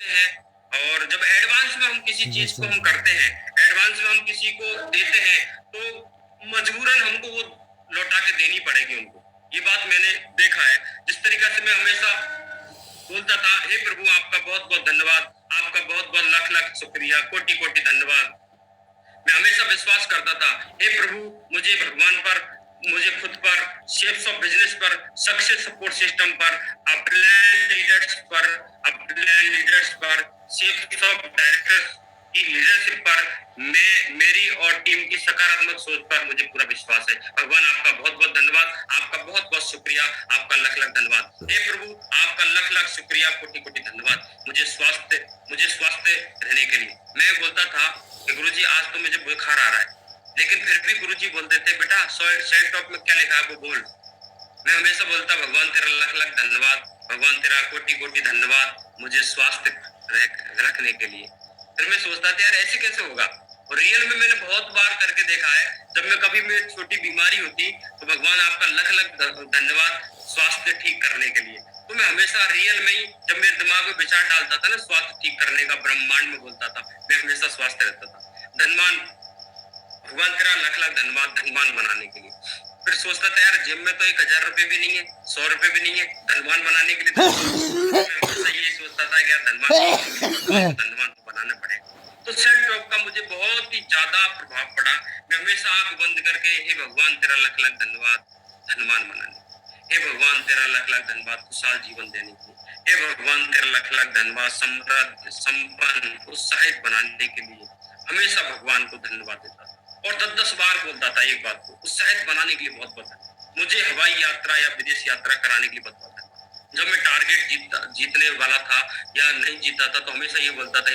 हैं, और जब एडवांस में हम किसी चीज को हम करते हैं, एडवांस में हम किसी को देते हैं, तो मजबूरन हमको वो लौटा के देनी पड़ेगी उनको। ये बात मैंने देखा है। जिस तरीके से मैं हमेशा बोलता था, हे प्रभु आपका बहुत बहुत धन्यवाद, आपका बहुत बहुत लाख लाख शुक्रिया, कोटि कोटि धन्यवाद। मैं हमेशा विश्वास करता था, हे प्रभु मुझे भगवान पर, मुझे खुद पर, शेप्स ऑफ बिजनेस पर, सक्सेस सपोर्ट सिस्टम पर, अपलाइन लीडर्स पर, अपलाइन लीडर्स पर, शेप्स ऑफ डायरेक्टर्स की लीडरशिप पर, मेरी और टीम की सकारात्मक सोच पर मुझे पूरा विश्वास है। भगवान आपका बहुत बहुत धन्यवाद, आपका बहुत बहुत शुक्रिया, आपका लाख लाख धन्यवाद। हे प्रभु आपका लाख लाख शुक्रिया, कोटि कोटि धन्यवाद मुझे स्वास्थ्य रहने के लिए। मैं बोलता था कि गुरुजी आज तो मुझे बुखार आ रहा है, लेकिन फिर भी गुरुजी बोलते थे, बेटा सेल्फ टॉक में क्या लिखा है वो बोल। मैं हमेशा बोलता, भगवान तेरा लाख लाख धन्यवाद, भगवान तेरा कोटि कोटि धन्यवाद मुझे स्वास्थ्य रखने के लिए। फिर मैं सोचता था यार ऐसे कैसे होगा, और रियल में मैंने बहुत बार करके देखा है। जब मैं कभी मेरी छोटी बीमारी होती तो भगवान आपका लाख लाख धन्यवाद स्वास्थ्य ठीक करने के लिए। तो मैं हमेशा रियल में ही जब मेरे दिमाग में विचार डालता था ना स्वास्थ्य ठीक करने का, ब्रह्मांड में बोलता था, मैं हमेशा स्वास्थ्य रहता था। धनवान भगवान तेरा लाख लाख धन्यवाद धनवान बनाने के लिए। फिर सोचता था यार जेब में तो 1000 रुपए भी नहीं है, 100 रुपए भी नहीं है, धनवान बनाने के लिए तो मैं हमेशा यही सोचता था कि यार धनवान तो बनाना पड़ेगा। तो सेल्फ टॉक का मुझे बहुत ही ज्यादा प्रभाव पड़ा। मैं हमेशा आंख बंद करके, हे भगवान तेरा लाख लाख धन्यवाद धनवान बनाने, हे भगवान तेरा लाख लाख धन्यवाद खुशहाल जीवन देने के लिए, हे भगवान तेरा लाख लाख धन्यवाद समृद्ध संपन्न उत्साहित बनाने के लिए। हमेशा भगवान को धन्यवाद देता था और 10-10 बार बोलता था एक बात को, उत्साहित बनाने के लिए बहुत बहुत। मुझे हवाई यात्रा या विदेश यात्रा कराने के लिए बहुत बहुत। जब मैं टारगेट जीतने वाला था या नहीं जीता था तो हमेशा ये बोलता था,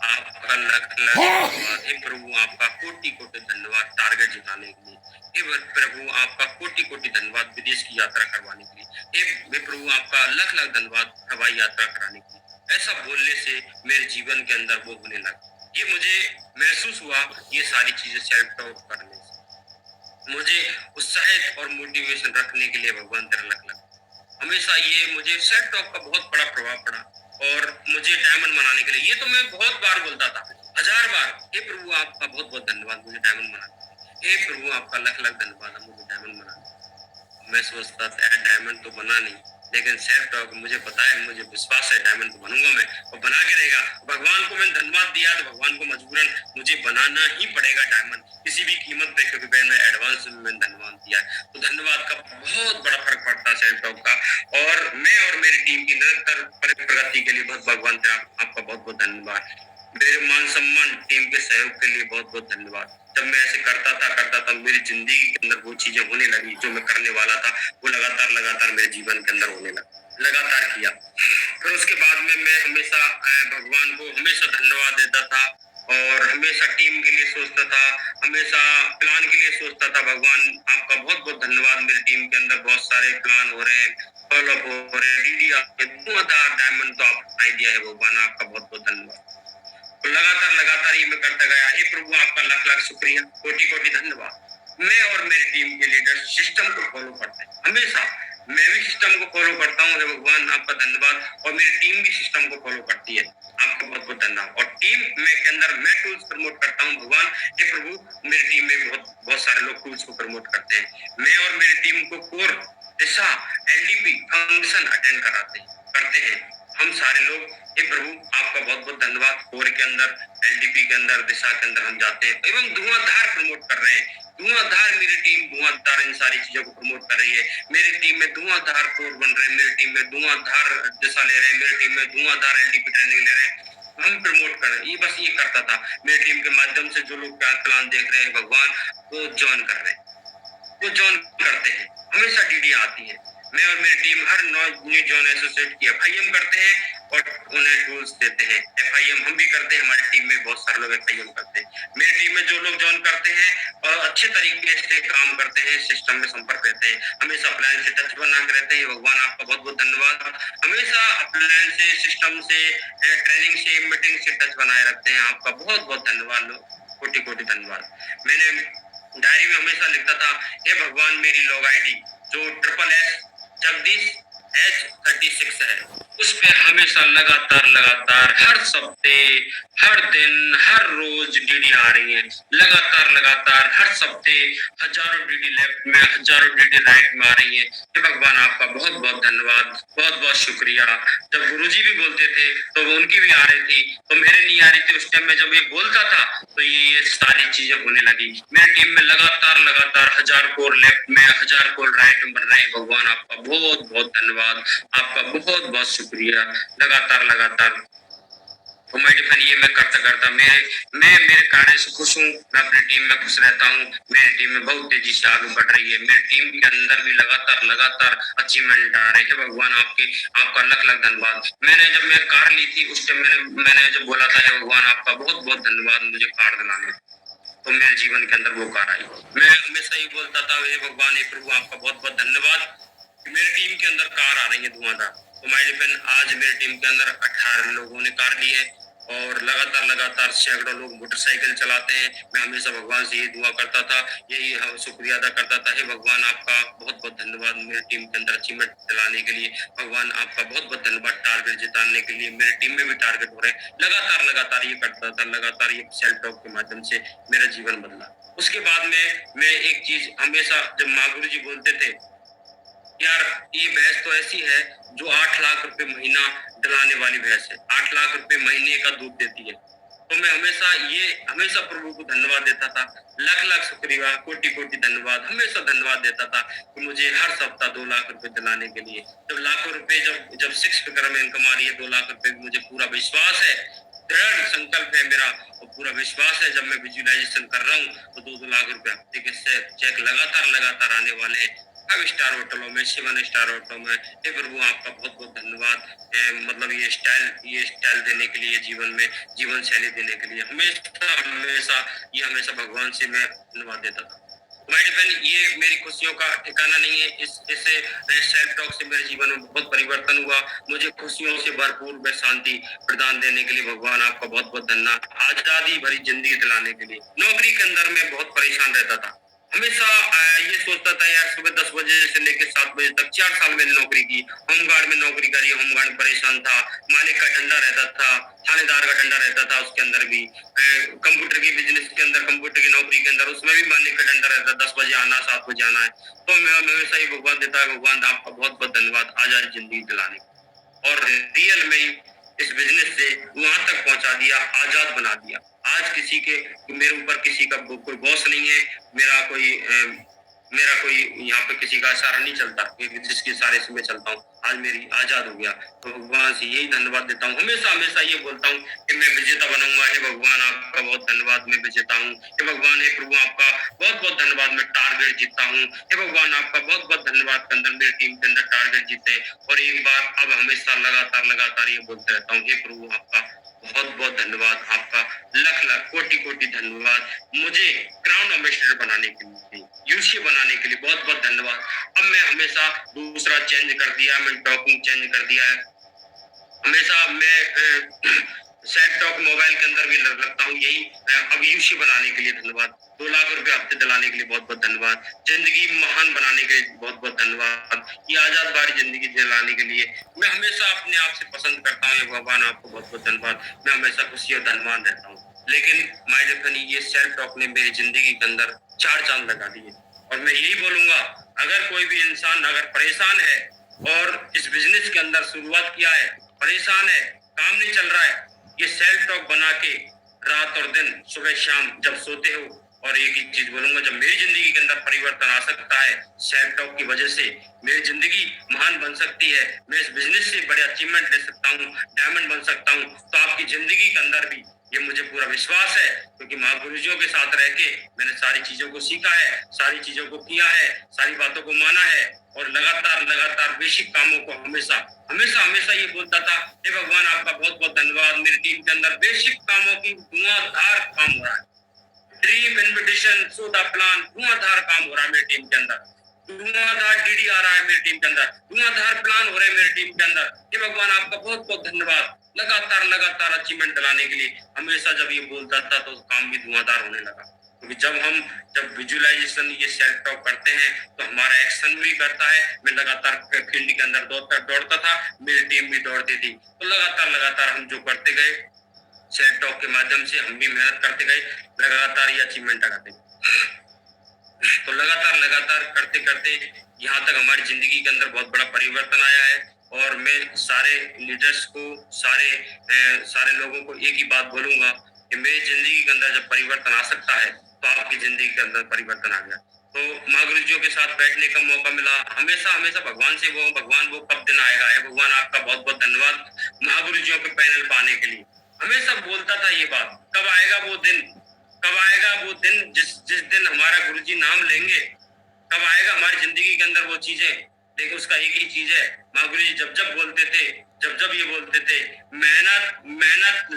आपका लाख लाख धन्यवाद, हे प्रभु आपका कोटि कोटि धन्यवाद टारगेट जिताने के लिए, हे प्रभु आपका कोटि कोटि धन्यवाद विदेश की यात्रा करवाने के लिए, हे प्रभु आपका लाख लाख धन्यवाद हवाई यात्रा कराने के लिए। ऐसा बोलने से मेरे जीवन के अंदर वो होने लगा। ये मुझे महसूस हुआ, ये सारी चीजें सेल्फ टॉक करने से मुझे उत्साहित और मोटिवेशन रखने के लिए भगवान तेरा लाख लाख। हमेशा ये मुझे सेल्फ टॉक का बहुत बड़ा प्रभाव पड़ा और मुझे डायमंड बनाने के लिए। ये तो मैं बहुत बार बोलता था, 1000 बार, हे प्रभु आपका बहुत बहुत धन्यवाद मुझे डायमंड बनाने, हे प्रभु आपका लाख लाख धन्यवाद मुझे डायमंड बनाने। मैं सोचता था डायमंड तो बना नहीं, लेकिन सेल्फ टॉक मुझे पता है, मुझे विश्वास है डायमंड को बनूंगा मैं और बना के रहेगा। भगवान को मैंने धन्यवाद दिया तो भगवान को मजबूरन मुझे बनाना ही पड़ेगा डायमंड किसी भी कीमत पे, क्योंकि मैंने एडवांस में मैंने धन्यवाद दिया है। तो धन्यवाद का बहुत बड़ा फर्क पड़ता है सेल्फ टॉक का। और मैं और मेरी टीम की निरंतर प्रगति के लिए बहुत भगवान तेरा आपका बहुत बहुत धन्यवाद। मेरे मान सम्मान टीम के सहयोग के लिए बहुत बहुत धन्यवाद। जब मैं ऐसे करता था मेरी जिंदगी के अंदर वो चीजें होने लगी जो मैं करने वाला था, वो लगातार मेरे जीवन के अंदर होने लगा, लगातार किया। फिर उसके बाद में मैं हमेशा भगवान को हमेशा धन्यवाद देता था और हमेशा टीम के लिए सोचता था, हमेशा प्लान के लिए सोचता था। भगवान आपका बहुत बहुत धन्यवाद, मेरी टीम के अंदर बहुत सारे प्लान हो रहे हैं, फॉलोअप हो रहे हैं, डीडी आपके डायमंड तो आप दिया है भगवान, आपका बहुत बहुत धन्यवाद। तो लगातार ये मैं करता गया। हे प्रभु आपका लाख लाख शुक्रिया, कोटि कोटि धन्यवाद। मैं और मेरी टीम के लीडर सिस्टम को फॉलो करते हैं हमेशा। मैं भी सिस्टम को फॉलो करता हूँ, हे भगवान आपका धन्यवाद, और मेरी टीम भी सिस्टम को फॉलो करती है, आपका बहुत बहुत धन्यवाद। और टीम में के अंदर मैं टूल्स प्रमोट करता हूँ भगवान, हे प्रभु मेरी टीम में बहुत सारे लोग टूल्स को प्रमोट करते हैं। मैं और मेरी टीम को कोर दिशा एलडीपी फंक्शन अटेंड करते हैं हम सारे लोग। हे प्रभु आपका बहुत बहुत धन्यवाद। कोर के अंदर, एलडीपी के अंदर, दिशा के अंदर हम जाते हैं एवं धुआंधार प्रमोट कर रहे हैं। धुआंधार मेरी टीम धुआंधार इन सारी चीजों को प्रमोट कर रही है। मेरी टीम में धुआंधार कोर बन रहे हैं, मेरी टीम में धुआंधार दिशा ले रहे हैं, मेरी टीम में धुआंधार एलडीपी ट्रेनिंग ले रहे हैं, हम प्रमोट कर रहे हैं। ये बस ये करता था। मेरी टीम के माध्यम से जो लोग प्लान देख रहे हैं भगवान, वो ज्वाइन कर रहे हैं, वो ज्वाइन करते हैं, हमेशा डीडी आती है। मैं और मेरी टीम हर न्यू जॉइन एसोसिएट की एफआईएम करते हैं और उन्हें टूल्स देते हैं। एफआईएम हम भी करते हैं, हमारी टीम में बहुत सारे लोग एफआईएम करते हैं। मेरी टीम में जो लोग ज्वाइन करते हैं और अच्छे तरीके से काम करते हैं, सिस्टम में संपर्क रहते हैं, हमेशा अपलाइन से टच बना के रहते हैं। भगवान आपका बहुत बहुत धन्यवाद। हमेशा अपलाइन से, सिस्टम से, ट्रेनिंग से, मीटिंग से टच बनाए रखते हैं, आपका बहुत बहुत धन्यवाद, कोटि कोटि धन्यवाद। मैंने डायरी में हमेशा लिखता था, हे भगवान मेरी लॉग आईडी जो SSS जगदीश H36 है, उस पे हमेशा लगातार लगातार हर हफ्ते, हर दिन, हर रोज डीडी आ रही है, लगातार लगातार हर हफ्ते हजारों डीडी लेफ्ट में, हजारों डीडी राइट में आ रही है। हे भगवान आपका बहुत बहुत धन्यवाद, बहुत बहुत शुक्रिया। जब गुरुजी भी बोलते थे तो वो उनकी भी आ रही थी, तो मेरे नहीं आ रही थी। उस टाइम में जब ये बोलता था तो ये सारी चीजें होने लगी। मेरी टीम में लगातार लगातार 1000 कोर लेफ्ट में, 1000 कोर राइट में बन रहे हैं। भगवान आपका बहुत बहुत धन्यवाद, आपका बहुत बहुत शुक्रिया। लगातार लगातार तो मैं डिफेंड ये मैं करता करता मैं मेरे कार्य से खुश हूँ। मैं अपनी टीम में खुश रहता हूँ। मेरी टीम में बहुत तेजी से आगे बढ़ रही है। मेरी टीम के अंदर भी लगातार लगातार अचीवमेंट आ रहे हैं। भगवान आपका लख लख धन्यवाद। मैं कार ली थी उस टाइम मैंने जब बोला था भगवान आपका बहुत बहुत धन्यवाद मुझे कार दिलाने, तो मेरे जीवन के अंदर वो कार आई। मैं हमेशा ही बोलता था हे भगवान, हे प्रभु आपका बहुत बहुत धन्यवाद। मेरी टीम के अंदर कार आ रही है धुआंधार। तो माय डिफेंड आज मेरी टीम के अंदर 18 लोगों ने कार ली है और लगातार लगातार सैकड़ों लोग मोटरसाइकिल चलाते हैं। मैं हमेशा भगवान से यही दुआ करता था, यही शुक्रिया अदा करता था, हे भगवान आपका बहुत बहुत धन्यवाद मेरी टीम के अंदर अचीवमेंट दिलाने के लिए। भगवान आपका बहुत बहुत धन्यवाद टारगेट जिताने के लिए। मेरी टीम में भी टारगेट हो रहे हैं। लगातार लगातार ये करता था, लगातार ये सेल्फ टॉक के माध्यम से मेरा जीवन बदला। उसके बाद में मैं एक चीज हमेशा, जब माँ गुरु जी बोलते थे यार ये भैंस तो ऐसी है जो 8 लाख रुपए महीना दिलाने वाली भैंस है, 8 लाख रुपए महीने का दूध देती है। तो मैं हमेशा प्रभु को धन्यवाद देता था, लाख लाख शुक्रिया, कोटि कोटि धन्यवाद, हमेशा धन्यवाद देता था कि मुझे हर सप्ताह 2 लाख रुपए दिलाने के लिए। जब लाखों रुपए जब 6 फिगर में इनकम आ रही है, 2 लाख रुपए, मुझे पूरा विश्वास है, दृढ़ संकल्प है मेरा और पूरा विश्वास है। जब मैं विजुअलाइजेशन कर रहा हूँ तो 2 लाख रुपए हफ्ते के चेक लगातार लगातार आने वाले हैं। 5 स्टार होटलों में, 7 स्टार होटलों में। हे प्रभु आपका बहुत बहुत धन्यवाद। मतलब ये स्टाइल देने के लिए, जीवन में जीवन शैली देने के लिए हमेशा हमेशा हमेशा भगवान से मैं धन्यवाद देता था। माय डिफेंड ये मेरी खुशियों का ठिकाना नहीं है। इससे सेल्फ टॉक से मेरे जीवन में बहुत परिवर्तन हुआ। मुझे खुशियों से भरपूर में शांति प्रदान देने के लिए भगवान आपका बहुत बहुत धन्यवाद। आजादी भरी जिंदगी दिलाने के लिए। नौकरी के अंदर मैं बहुत परेशान रहता था, हमेशा ये सोचता था यार सुबह 10 बजे से लेकर 7 बजे तक 4 साल मैंने नौकरी की, होमगार्ड में नौकरी करी, होमगार्ड में परेशान था। मालिक का डंडा रहता था, थानेदार का डंडा रहता था, उसके अंदर भी कंप्यूटर की बिजनेस के अंदर, कंप्यूटर की नौकरी के अंदर, उसमें भी मालिक का डंडा रहता, 10 बजे आना, 7 बजे आना है। तो मैं हमेशा ही भगवान देता है, भगवान आपका बहुत बहुत धन्यवाद आजाद जिंदगी दिलाने। और रियल में इस बिजनेस से वहां तक पहुंचा दिया, आजाद बना दिया। आज किसी के मेरे ऊपर किसी का कोई बॉस नहीं है, मेरा कोई यहाँ पे किसी का इशारा नहीं चलता, जिसके इशारे से मैं चलता हूँ। आज मेरी आजाद हो गया, तो भगवान से यही धन्यवाद देता हूँ। हमेशा हमेशा ये बोलता हूँ कि मैं विजेता बनूंगा। हे भगवान आपका बहुत धन्यवाद, मैं विजेता हूँ। हे भगवान, हे प्रभु आपका बहुत बहुत धन्यवाद, मैं टारगेट जीतता हूँ। हे भगवान आपका बहुत बहुत धन्यवाद के अंदर मेरी टीम के अंदर टारगेट जीते। और एक बार अब हमेशा लगातार लगातार ये बोलते रहता हूँ, हे प्रभु आपका बहुत बहुत धन्यवाद, आपका लख लख कोटि कोटि धन्यवाद मुझे क्राउन एम्बेसडर बनाने के लिए, यूसी बनाने के लिए बहुत बहुत धन्यवाद। अब मैं हमेशा दूसरा चेंज कर दिया, मैं टॉकिंग चेंज कर दिया है। हमेशा मैं सेट टॉक मोबाइल के अंदर भी रखता हूँ यही। अब यूसी बनाने के लिए धन्यवाद, 2 लाख रुपए हफ्ते दिलाने के लिए बहुत बहुत धन्यवाद, जिंदगी महान बनाने के लिए बहुत बहुत धन्यवाद, ये आजाद बारी जिंदगी दिलाने के लिए मैं हमेशा अपने आप से पसंद करता हूँ। भगवान आपको बहुत बहुत धन्यवाद, मैं हमेशा खुशी और धनवान रहता हूँ। लेकिन माय डिफेंड ये सेल्फ टॉक ने मेरी जिंदगी के अंदर 4 चांद लगा दिए। और मैं यही बोलूंगा, अगर कोई भी इंसान अगर परेशान है और इस बिजनेस के अंदर शुरुआत किया है, परेशान है, काम नहीं चल रहा है, ये सेल्फ टॉक बना के रात और दिन, सुबह शाम जब सोते हो, और एक ही चीज बोलूंगा, जब मेरी जिंदगी के अंदर परिवर्तन आ सकता है सेल्फ टॉक की वजह से, मेरी जिंदगी महान बन सकती है, मैं इस बिजनेस से बड़े अचीवमेंट ले सकता हूँ, डायमंड बन सकता हूँ, तो आपकी जिंदगी के अंदर भी ये मुझे पूरा विश्वास है। क्योंकि महागुरुजियों के साथ रह के मैंने सारी चीजों को सीखा है, सारी चीजों को किया है, सारी बातों को माना है, और लगातार लगातार बेसिक कामों को हमेशा हमेशा हमेशा ये बोलता था, हे भगवान आपका बहुत बहुत धन्यवाद, मेरी टीम के अंदर बेसिक कामों की धुआंधार काम हो रहा है। Dream invitation so the plan, धुआंधार काम हो रहा है मेरी टीम के अंदर, धुआंधार डीडी आ रहा है मेरी टीम के अंदर, धुआंधार प्लान हो रहे हैं मेरी टीम के अंदर। हे भगवान आपका बहुत बहुत धन्यवाद, लगातार लगातार अचीवमेंट दिलाने के लिए। हमेशा जब ये बोलता था तो काम भी धुआंधार होने लगा। क्योंकि जब विजुअलाइजेशन ये सेल्फ टॉक करते हैं तो हमारा एक्शन भी करता है। मैं लगातार फील्ड के अंदर दौड़ता था, मेरी टीम भी दौड़ती थी, तो लगातार हम जो करते गए सेल्फ टॉक के माध्यम से हम भी मेहनत करते गए, लगातार ये अचीवमेंट आते गए। तो लगातार करते करते यहाँ तक हमारी जिंदगी के अंदर बहुत बड़ा परिवर्तन आया है। और मैं सारे लीडर्स को, सारे लोगों को एक ही बात बोलूंगा कि मेरी जिंदगी के अंदर जब परिवर्तन आ सकता है तो आपकी जिंदगी के अंदर परिवर्तन आ गया। तो माँ गुरुजियों के साथ बैठने का मौका मिला, हमेशा भगवान से भगवान वो कब दिन आएगा है। भगवान आपका बहुत बहुत धन्यवाद माँ गुरुजियों के पैनल पाने के लिए। हमेशा बोलता था ये बात, कब आएगा वो दिन, कब आएगा वो दिन जिस जिस दिन हमारा गुरुजी नाम लेंगे, कब आएगा हमारी जिंदगी के अंदर वो चीजें। देखो उसका एक ही चीज है, माँ गुरुजी जब बोलते थे, जब ये बोलते थे, मेहनत मेहनत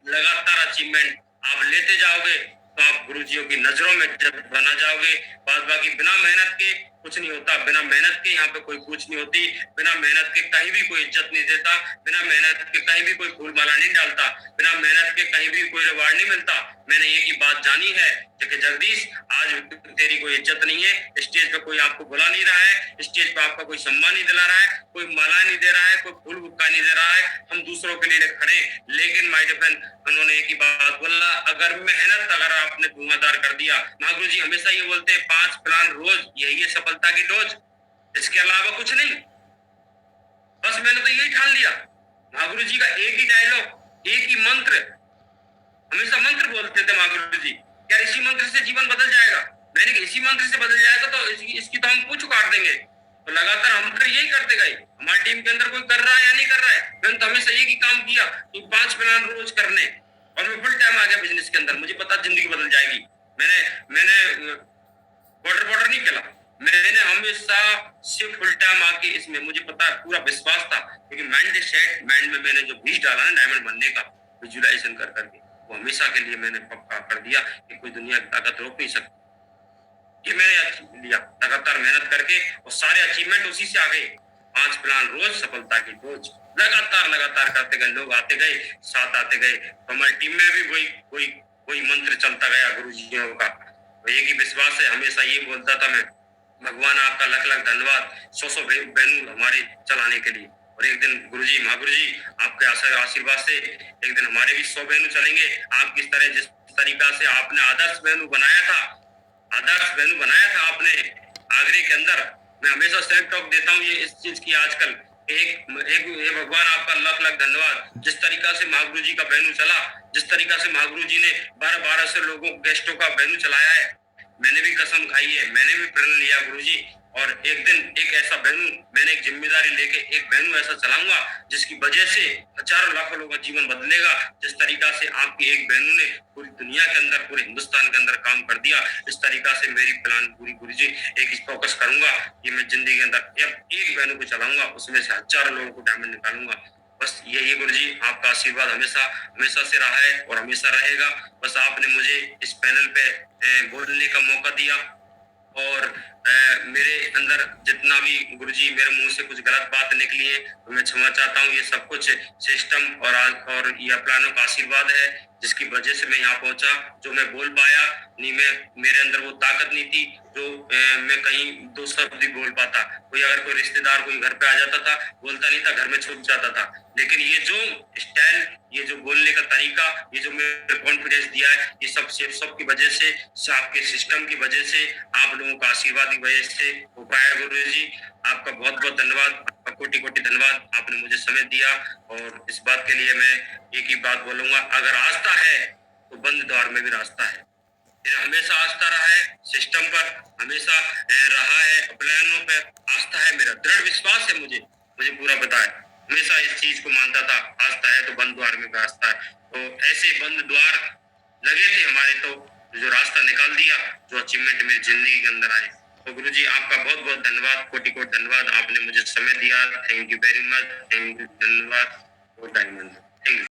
लगातार अचीवमेंट आप लेते जाओगे तो आप गुरुजियों की नजरों में जब बना जाओगे। बाद बाकी बिना मेहनत के कुछ नहीं होता, बिना मेहनत के यहाँ पे कोई कुछ नहीं होती, बिना मेहनत के कहीं भी कोई इज्जत नहीं देता, बिना मेहनत के कहीं भी कोई फूल माला नहीं डालता, बिना मेहनत के कहीं भी कोई रिवार्ड नहीं मिलता। मैंने एक ही बात जानी है कि जगदीश आज तेरी कोई इज्जत नहीं है, स्टेज पे कोई आपको बुला नहीं रहा है, स्टेज पे आपका कोई सम्मान नहीं दिला रहा है, कोई माला नहीं दे रहा है, कोई फूल बुक्का नहीं दे रहा है, हम दूसरों के लिए खड़े। लेकिन माय डियर फ्रेंड, उन्होंने एक ही बात बोला, अगर आपने धुआंधार कर दिया, महागुरु जी हमेशा ये बोलते हैं 5 प्लान रोज, यही है सफलता की डोज, इसके अलावा कुछ नहीं। बस मैंने तो यही ठान लिया। महागुरु जी का एक ही डायलॉग, एक ही मंत्र, हमेशा मंत्र बोलते थे महागुरु जी, यार इसी मंत्र से जीवन बदल जाएगा। मैंने कहा इसी मंत्र से बदल जाएगा तो इसकी तो हम पूछ उखाड़ देंगे। तो लगातार हम तो यही करते गए, हमारी टीम के अंदर कोई कर रहा है या नहीं कर रहा है, मैंने तो हमेशा एक ही काम किया कि 5 प्लान रोज करने, और मैं फुल टाइम आ गया बिजनेस के अंदर। मुझे पता जिंदगी बदल जाएगी। मैंने बॉर्डर नहीं खेला, मैंने हमेशा से फुल टाइम आके इसमें, मुझे पता पूरा विश्वास था, क्योंकि माइंड में मैंने जो बीज डाला ना डायमंड बनने का, विजुअलाइजेशन कर करके, वो हमेशा के लिए मैंने पक्का कर दिया कि कोई दुनिया की ताकत रोक नहीं सकती। ये मैंने लिया लगातार मेहनत करके, और सारे अचीवमेंट उसी से आ गए। 5 प्लान रोज, सफलता की डोज, लगातार करते गए, लोग आते गए, साथ आते गए। तो हमारी टीम में भी वही मंत्र चलता गया गुरुजियों का। तो एक ही विश्वास है, हमेशा ये बोलता था मैं, भगवान आपका लख धन्यवाद 100 बहनों हमारे चलाने के लिए। और एक दिन गुरुजी, महागुरु जी आपके आशीर्वाद से एक दिन हमारे भी 100 बहनों चलेंगे। आप किस तरह, जिस तरीका से आपने आदर्श बहनों बनाया था आपने आगरे के अंदर, मैं हमेशा सेल्फ टॉक देता हूँ ये इस चीज की आजकल। एक भगवान आपका लख धन्यवाद, जिस तरीका से महागुरु जी का बहनू चला, जिस तरीका से महागुरु जी ने 12 से लोगों गेस्टों का बहनू चलाया है, मैंने भी कसम खाई है, मैंने भी प्रण लिया गुरुजी। और एक दिन एक ऐसा बहनू, मैंने एक जिम्मेदारी लेके एक बहनू ऐसा चलाऊंगा जिसकी वजह से हजारों लाखों लोगों का जीवन बदलेगा। जिस तरीका से आपकी एक बहनू ने पूरी दुनिया के अंदर, पूरे हिंदुस्तान के अंदर काम कर दिया, इस तरीका से मेरी प्लान पूरी गुरुजी एक फोकस करूंगा कि मैं जिंदगी के अंदर एक बहनू को चलाऊंगा, उसमें से हजारों लोगों को डायमंड निकालूंगा। बस यही गुरुजी आपका आशीर्वाद हमेशा से रहा है और हमेशा रहेगा। बस आपने मुझे इस पैनल पे बोलने का मौका दिया, और मेरे अंदर जितना भी गुरुजी मेरे मुंह से कुछ गलत बात निकली है तो मैं क्षमा चाहता हूँ। ये सब कुछ सिस्टम और ये प्लानों का आशीर्वाद है, जिसकी वजह से मैं यहाँ पहुंचा। जो मैं बोल पाया नहीं, मेरे अंदर वो ताकत नहीं थी जो मैं कहीं 2 शब्द ही बोल पाता। कोई रिश्तेदार कोई घर पे आ जाता था, बोलता नहीं था, घर में छुप जाता था। लेकिन ये जो स्टाइल, ये जो बोलने का तरीका, ये जो मेरे कॉन्फिडेंस दिया है, ये सब की वजह से, आपके सिस्टम की वजह से, आप लोगों का आशीर्वाद की वजह से हो पाया। गुरु जी आपका बहुत बहुत धन्यवाद, आपका कोटि कोटि धन्यवाद, आपने मुझे समय दिया। और इस बात के लिए मैं एक ही बात बोलूंगा, अगर आस्था है तो बंद द्वार में भी रास्ता है। मेरा हमेशा आस्था रहा है सिस्टम पर, हमेशा रहा है प्लानों पर आस्था है, मेरा दृढ़ विश्वास है। मुझे पूरा पता है, हमेशा इस चीज को मानता था, आस्था है तो बंद द्वार में भी रास्ता है। तो ऐसे बंद द्वार लगे थे हमारे, तो जो रास्ता निकाल दिया, जो अचीवमेंट मेरी जिंदगी के अंदर आए। तो गुरुजी आपका बहुत बहुत धन्यवाद, कोटि कोटि धन्यवाद, आपने मुझे समय दिया। Thank you very much, thank you, धन्यवाद। Thank you.